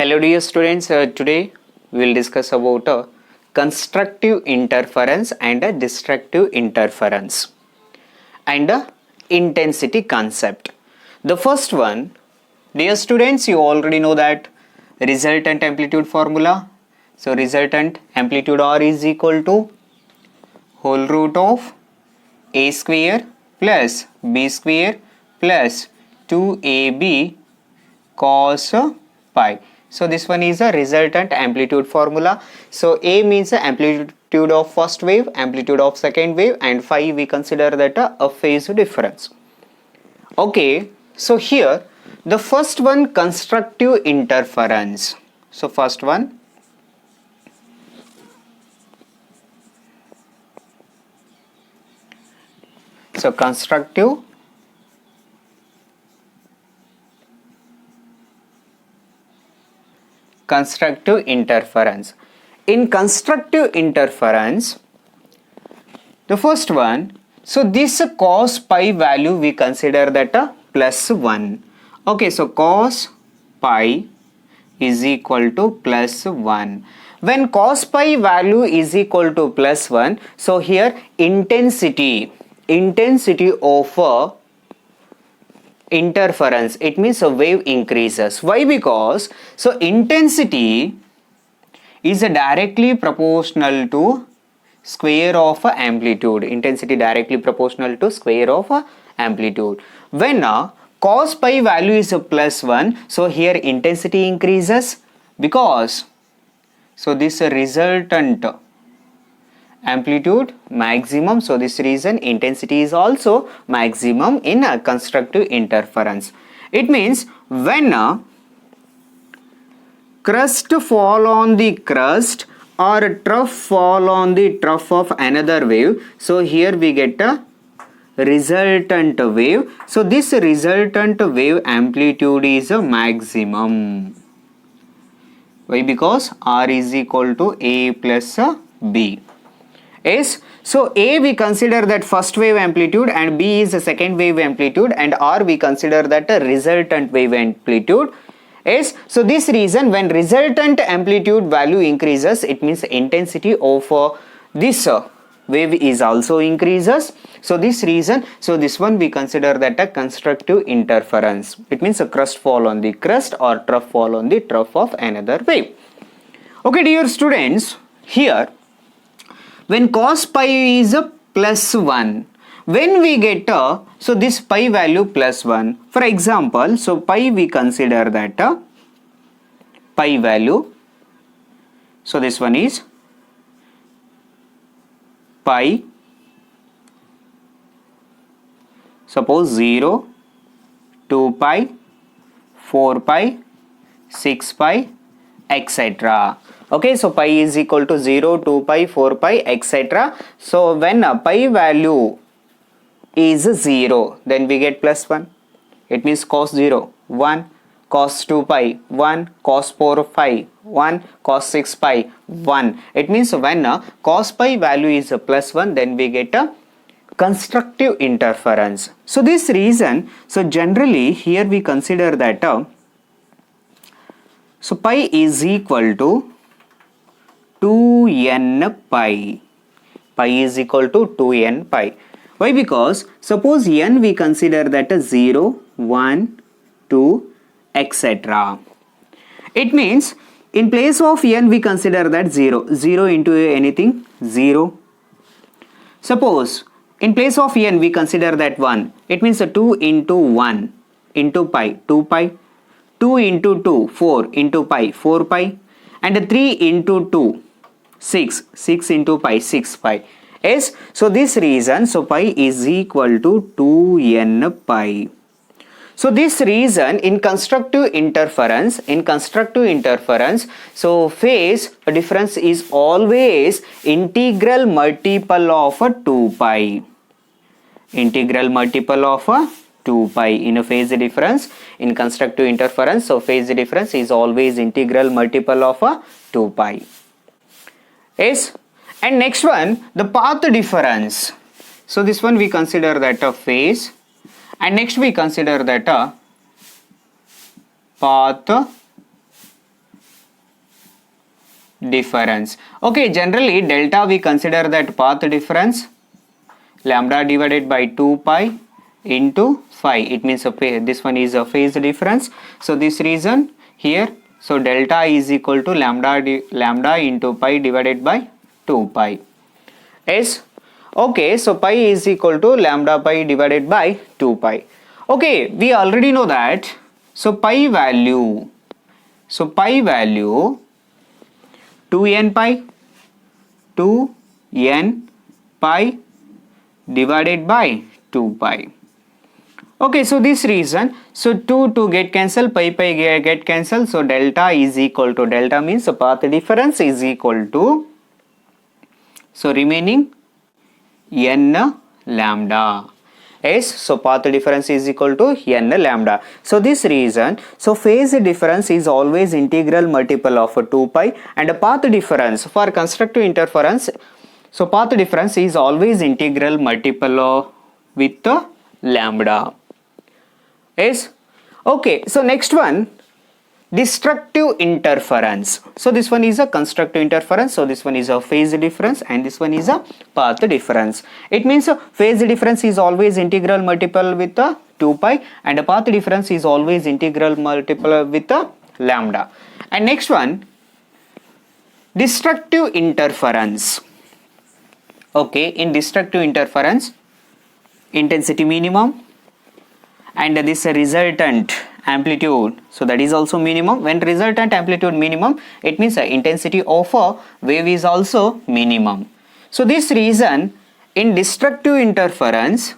Hello dear students, today we will discuss about constructive interference and destructive interference and intensity concept. The first one, dear students, you already know that resultant amplitude formula. So resultant amplitude R is equal to whole root of A square plus B square plus 2AB cos pi. So this one is a resultant amplitude formula. So A means the amplitude of first wave, amplitude of second wave, and phi we consider that a phase difference. Okay, so here the first one, constructive interference. So first one, so constructive interference. In constructive interference, the first one, so this cos pi value we consider that a plus 1. Okay, so cos pi is equal to plus 1. When cos pi value is equal to plus 1, so here intensity of a interference, it means a wave increases. Why? Because so intensity is directly proportional to square of amplitude. Intensity directly proportional to square of amplitude. When cos pi value is plus 1, so here intensity increases because so this resultant amplitude maximum, so this reason intensity is also maximum in a constructive interference. It means when a crust fall on the crust or a trough fall on the trough of another wave, so here we get a resultant wave. So this resultant wave amplitude is a maximum. Why? Because R is equal to A plus B. Yes, so A we consider that first wave amplitude and B is the second wave amplitude, and R we consider that a resultant wave amplitude. Yes, so this reason when resultant amplitude value increases, it means intensity of this wave is also increases. So this reason, so this one we consider that a constructive interference. It means a crust fall on the crust or trough fall on the trough of another wave. Okay, dear students, here when cos pi is a plus 1, when we get so this pi value plus 1, for example, so pi we consider that pi value, so this one is pi, suppose 0, 2 pi, 4 pi, 6 pi, etc. Okay, so pi is equal to 0, 2 pi, 4 pi, etc. So when pi value is 0, then we get plus 1. It means cos 0, 1, cos 2 pi, 1, cos 4 pi, 1, cos 6 pi, 1. It means when cos pi value is plus 1, then we get a constructive interference. So this reason, so generally here we consider that so pi is equal to 2n pi. Pi is equal to 2n pi. Why? Because suppose n we consider that a 0, 1, 2, etc. It means in place of n we consider that 0. 0 into anything, 0. Suppose in place of n we consider that 1. It means 2 into 1 into pi, 2 pi. 2 into 2, 4 into pi, 4 pi. And 3 into 2, 6, 6 into pi, 6 pi. Yes, so this reason, so pi is equal to 2n pi. So this reason in constructive interference, so phase difference is always integral multiple of 2 pi. Integral multiple of 2 pi in a phase difference. In constructive interference, so phase difference is always integral multiple of 2 pi. Yes, and next one, the path difference. So this one we consider that a phase, and next we consider that a path difference. Okay, generally delta we consider that path difference, lambda divided by 2 pi into phi. It means this one is a phase difference. So this reason here, so delta is equal to lambda into pi divided by 2 pi. Yes. Okay, so pi is equal to lambda pi divided by 2 pi. Okay, we already know that. So pi value 2n pi divided by 2 pi. Okay, so this reason, so 2 get cancelled, pi get cancelled, so delta is equal to, delta means the path difference is equal to, so remaining n lambda. Yes, so path difference is equal to n lambda. So this reason, so phase difference is always integral multiple of 2 pi, and a path difference for constructive interference, so path difference is always integral multiple with lambda. Yes. Okay, so next one, destructive interference. So this one is a constructive interference, so this one is a phase difference, and this one is a path difference. It means phase difference is always integral multiple with 2 pi, and a path difference is always integral multiple with lambda. And next one, destructive interference. Okay, in destructive interference, intensity minimum and this resultant amplitude, so that is also minimum. When resultant amplitude minimum, it means the intensity of a wave is also minimum. So this reason, in destructive interference,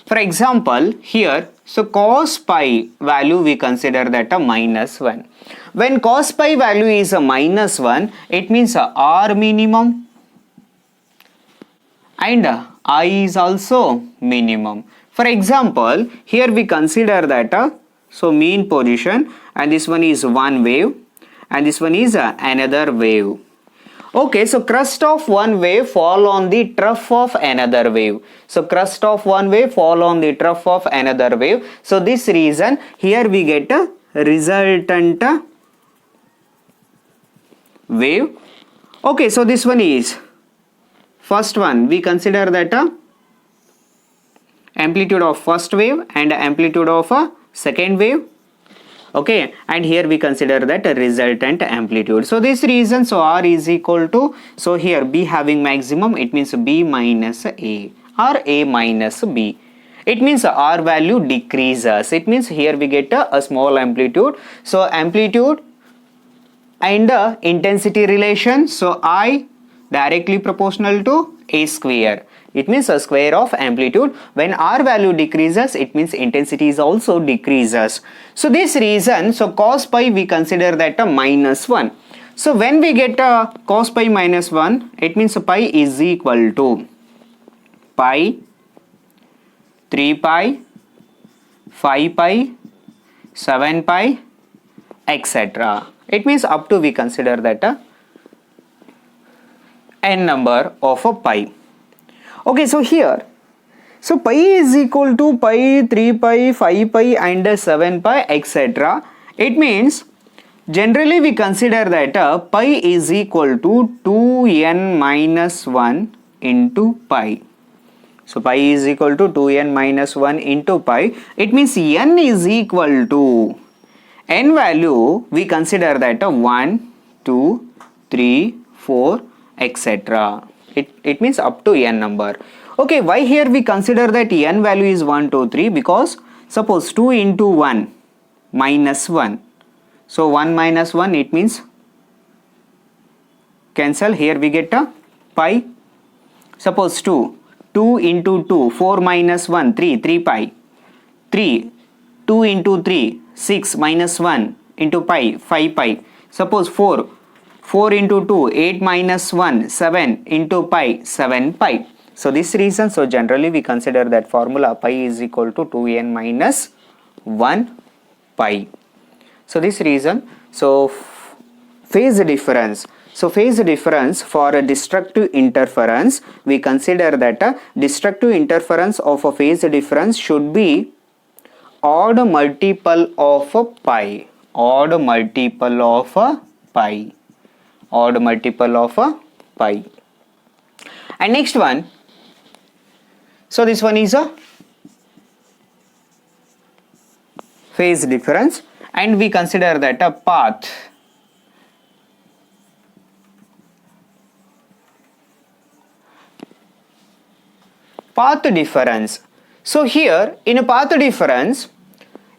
for example here, so cos pi value we consider that a -1. When cos pi value is a -1, it means R minimum and I is also minimum. For example, here we consider that so mean position, and this one is one wave and this one is another wave. Okay, so crest of one wave fall on the trough of another wave. So crest of one wave fall on the trough of another wave. So this reason, here we get a resultant wave. Okay, so this one is first one, we consider that amplitude of first wave and amplitude of a second wave. Okay, and here we consider that a resultant amplitude. So this reason, so R is equal to, so here B having maximum, it means B minus A or A minus B. It means R value decreases. It means here we get a small amplitude. So amplitude and intensity relation, so I directly proportional to A square. It means a square of amplitude. When R value decreases, it means intensity is also decreases. So this reason, so cos pi we consider that a -1. So when we get a cos pi -1, it means pi is equal to pi, 3 pi, 5 pi, 7 pi, etc. It means up to we consider that a n number of a pi. Okay, so here, so pi is equal to pi, 3 pi, 5 pi and 7 pi, etc. It means generally we consider that pi is equal to 2n minus 1 into pi. So pi is equal to 2n minus 1 into pi. It means n is equal to, n value we consider that 1, 2, 3, 4, etc. It means up to n number. Okay, why here we consider that n value is 1, 2, 3? Because suppose 2 into 1 minus 1. So 1 minus 1, it means cancel. Here we get a pi. Suppose 2 into 2, 4 minus 1, 3 pi. 3, 2 into 3, 6 minus 1 into pi, 5 pi. Suppose 4 into 2, 8 minus 1, 7 into pi, 7 pi. So this reason, so generally we consider that formula pi is equal to 2n minus 1 pi. So this reason, so phase difference, So phase difference for a destructive interference, we consider that a destructive interference of a phase difference should be odd multiple of a pi. Odd multiple of a pi. Odd multiple of a pi. And next one, so this one is a phase difference, and we consider that a path difference. So here in a path difference,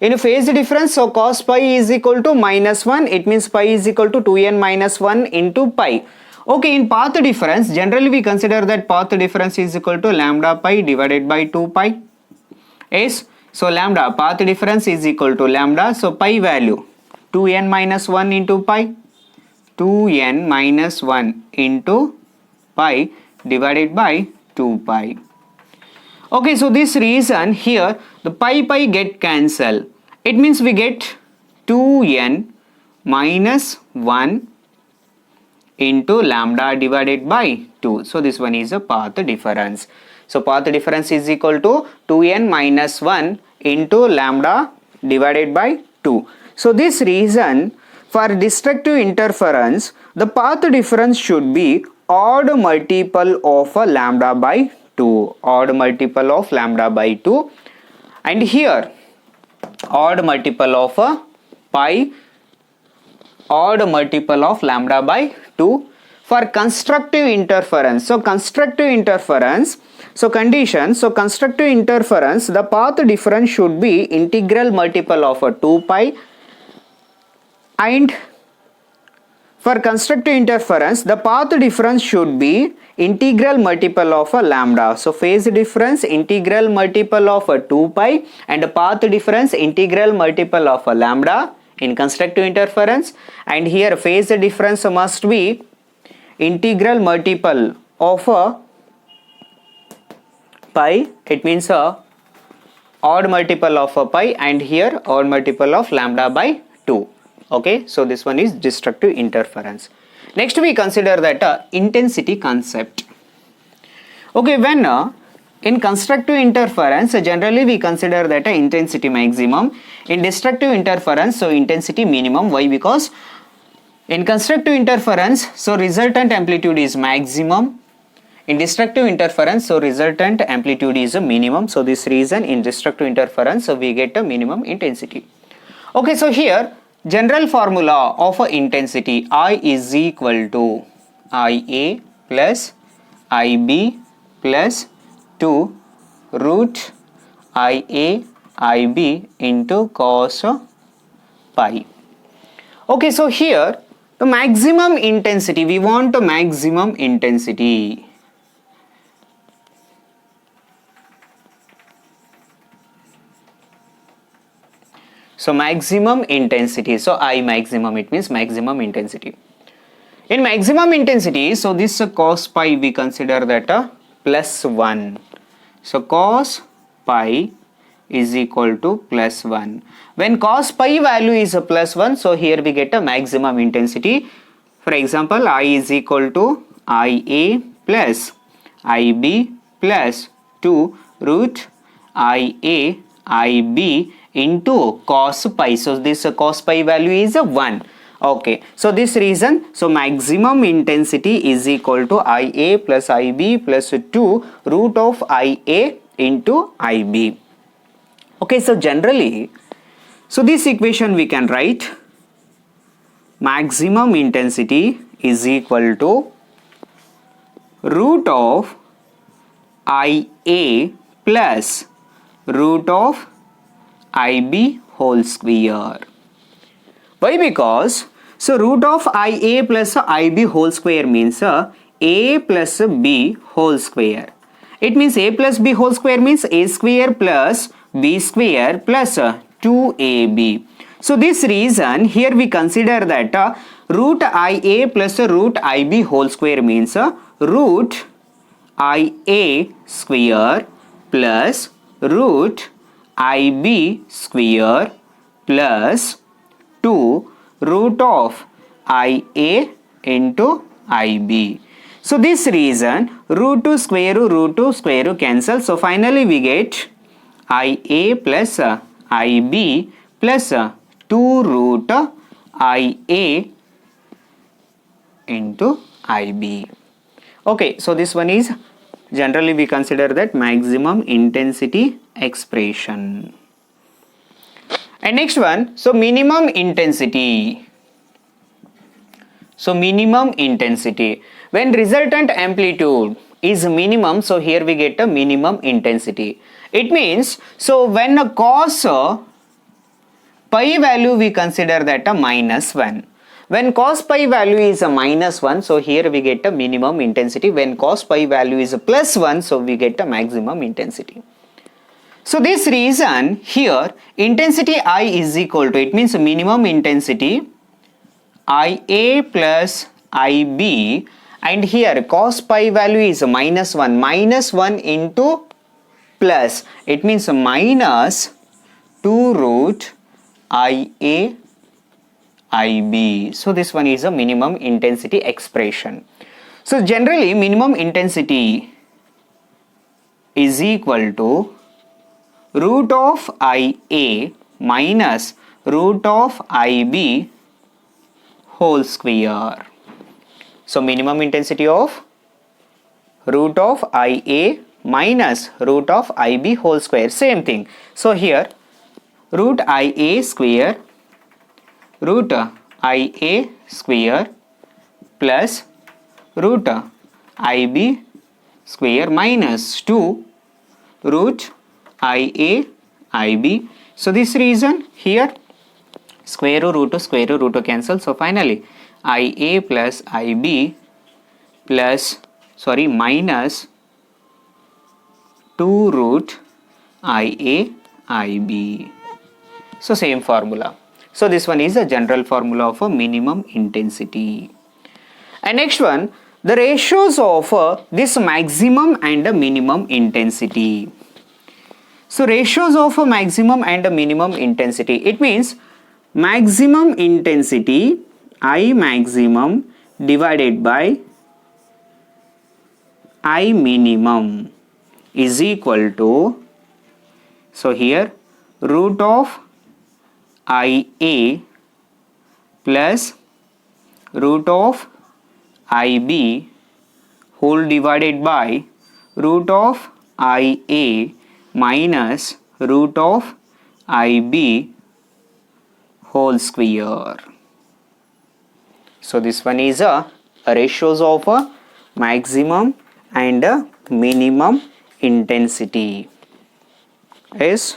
in a phase difference, so cos pi is equal to -1, it means pi is equal to 2n minus 1 into pi. Okay, in path difference, generally we consider that path difference is equal to lambda pi divided by 2 pi. Yes, so lambda, path difference is equal to lambda, so pi value 2n minus 1 into pi, 2n minus 1 into pi divided by 2 pi. Okay, so this reason here the pi get cancel. It means we get 2n minus 1 into lambda divided by 2. So this one is a path difference. So path difference is equal to 2n minus 1 into lambda divided by 2. So this reason for destructive interference, the path difference should be odd multiple of a lambda by 2. Odd multiple of lambda by 2. And here odd multiple of a pi, odd multiple of lambda by 2 for constructive interference. So constructive interference, so condition, so constructive interference, the path difference should be integral multiple of a 2 pi, and for constructive interference the path difference should be integral multiple of a lambda. So phase difference integral multiple of a 2 pi and path difference integral multiple of a lambda in constructive interference, and here phase difference must be integral multiple of a pi, it means a odd multiple of a pi, and here odd multiple of lambda by 2. Okay, so this one is destructive interference. Next we consider that intensity concept. Okay, when in constructive interference, generally we consider that intensity maximum. In destructive interference, so intensity minimum. Why? Because in constructive interference, so resultant amplitude is maximum. In destructive interference, so resultant amplitude is a minimum. So this reason in destructive interference, so we get a minimum intensity. Okay, so here general formula of intensity, I is equal to Ia plus Ib plus 2 root Ia Ib into cos pi. Okay, so here the maximum intensity, we want the maximum intensity. So maximum intensity, so I maximum, it means maximum intensity. In maximum intensity, so this cos pi we consider that plus 1. So cos pi is equal to plus 1. When cos pi value is a plus 1, so here we get a maximum intensity. For example, I is equal to Ia plus Ib plus 2 root Ia Ib into cos pi. So this cos pi value is a 1. Okay, so this reason, so maximum intensity is equal to Ia plus Ib plus 2 root of Ia into Ib. Okay, so generally, so this equation we can write maximum intensity is equal to root of Ia plus root of Ib whole square. Why? Because so root of Ia plus Ib whole square means A plus B whole square. It means A plus B whole square means A square plus B square plus 2AB. So this reason here we consider that root Ia plus root Ib whole square means root Ia square plus root Ib square plus 2 root of Ia into IB. So this reason root 2 square root cancel. So finally we get IA plus IB plus 2 root IA into IB. Okay, so this one is generally we consider that maximum intensity expression. And next one, so minimum intensity. So minimum intensity. When resultant amplitude is minimum, so here we get a minimum intensity. It means, so when a cos pi value we consider that a -1. When cos pi value is a -1, so here we get a minimum intensity. When cos pi value is a +1, so we get a maximum intensity. So this reason here intensity I is equal to, it means minimum intensity IA plus IB, and here cos pi value is -1, -1 into plus, it means minus 2 root IA IB. So this one is a minimum intensity expression. So generally minimum intensity is equal to root of IA minus root of IB whole square. So minimum intensity of root of IA minus root of IB whole square, same thing. So here root IA square root IA square plus root IB square minus 2 root IA IB. So this reason here square root to cancel. So finally IA plus IB plus minus 2 root IA IB. So same formula. So this one is a general formula of a minimum intensity. And next one, the ratios of this maximum and a minimum intensity. So ratios of a maximum and a minimum intensity. It means maximum intensity I maximum divided by I minimum is equal to, so here root of IA plus root of IB whole divided by root of IA minus root of IB whole square. So this one is a ratios of a maximum and a minimum intensity. Yes.